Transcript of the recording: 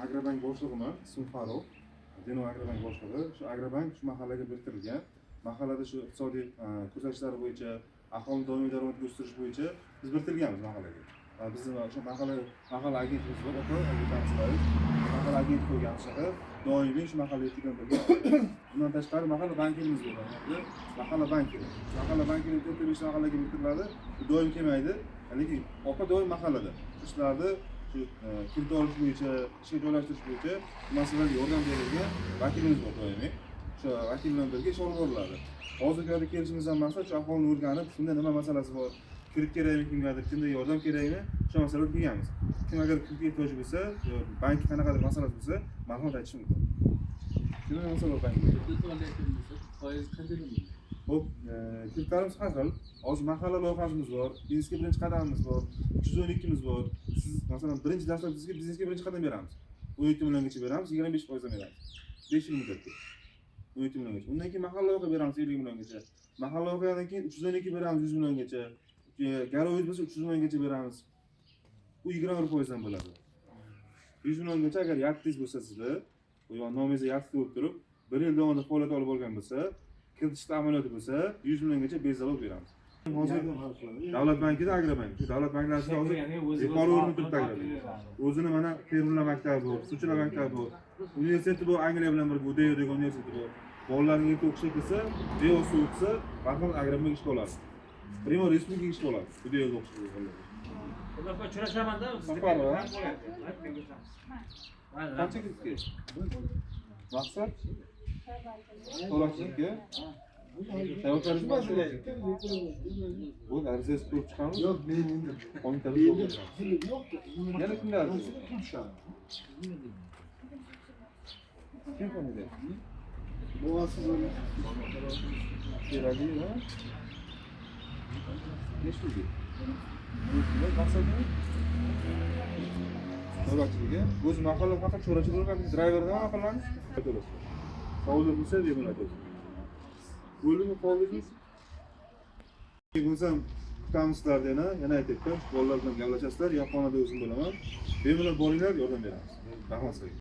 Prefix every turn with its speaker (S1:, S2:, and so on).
S1: Agrobank boshlig'iman, ismim Farruh. Denov Agrobank boshlig'i. Shu Agrobank shu mahallaga biriktirilgan. Mahallada shu iqtisodiy ko'rsatkichlari bo'yicha, aholi doimiy daromadga o'stirish bo'yicha biz biriktirilganmiz mahallaga. Bizning o'sha mahalla agentligimiz bor, mahalla agentlik qo'ygan shahar doimiy shu mahallaga birga. Bundan tashqari mahalla bankimiz bor. Mahalla banki. Mahalla bankining 4-5 mahallaga biriktiriladi. Doim kelmaydi. Lekin opa doim mahallada. Ishlarni shu kredit olish bo'yicha, ishga joylashtirish bo'yicha masalalarga yordam beradigan vakilimiz bor doimiy. Shu vakil bilan birga ish olib boriladi. Hozirgi kelishimizdan maqsad shu aholini o'rganib, kimda nima masalasi bor, kredit kerakmi kimgadir, kimda yordam kerakmi, shu masalalarni o'rganamiz. Kim agar kreditga ehtiyoji bo'lsa, bank qanaqadir masalasi bo'lsa, ma'lumot aytish mumkin. Nima masala bor bankda? Foiz qanchadan? Hop, kreditlarimiz har xil. Hozir mahalla loyihamiz bor, biznesga birinchi qadamimiz bor, 312 miz bor. Siz masalan birinchi dastlab sizga biznesga birinchi qadam beramiz. 17 milliongacha beramiz, 25% dan beramiz. 5 yil muddatga. 17 milliongacha. Undan keyin mahalla loyiha beramiz 50 milliongacha. Mahalla loyihadan keyin 312 beramiz 100 milliongacha. Garoviz bo'lsa 300 milliongacha beramiz. U 21% dan bo'ladi. 100 milliongacha agar yattingiz bo'lsa sizda, bu yon nomingizda yattita bo'lib turib, 1 yil davomida faoliyat olib bo'lgan bo'lsa, kredit amaliyoti bo'lsa 100 milliongacha bezalov beramiz. Hozir Davlat bankida Agrobank. Davlat banklarida hozir yuqori o'rinda turibdi Agrobank. O'zini mana Fermula maktabi bor, Suvchilar maktabi bor. Universiteti bor, Angliya bilan birga UDEO degan universitet bor. Bolalarning erta o'qishga kelsa, bevosita o'qisa, marhamat Agrobank ishga oladi. Primo respublika ishga oladi. UDEOga o'qishga bolalar.
S2: Ularga uchrashamanda
S1: qancha kreditga? Maqsad to'lashga Tayyorlaringiz bor sizlar? Bu arziyasi ko'rib chiqamiz. Yo'q, men endi qo'mitada yo'q. Yana kimlar? Kim qo'mida? Bo'g'asiz o'zi. Kerakli, ha? Necha pulga? Maqsadmi? Cho'rachiga. O'z mahalla faqat cho'rachi bo'lgan driverdan aqllanib aytamiz. Faoliyat bo'lsa deb aytamiz. Bo'limi faoliyatimiz. Bo'lsam kutamiz sizlarni yana aytayapman. Bolalar bilan gaplashasizlar, Yaponiyada o'zim bo'laman. Bemalol boringlar, yordam beramiz. Rahmat sizlarga.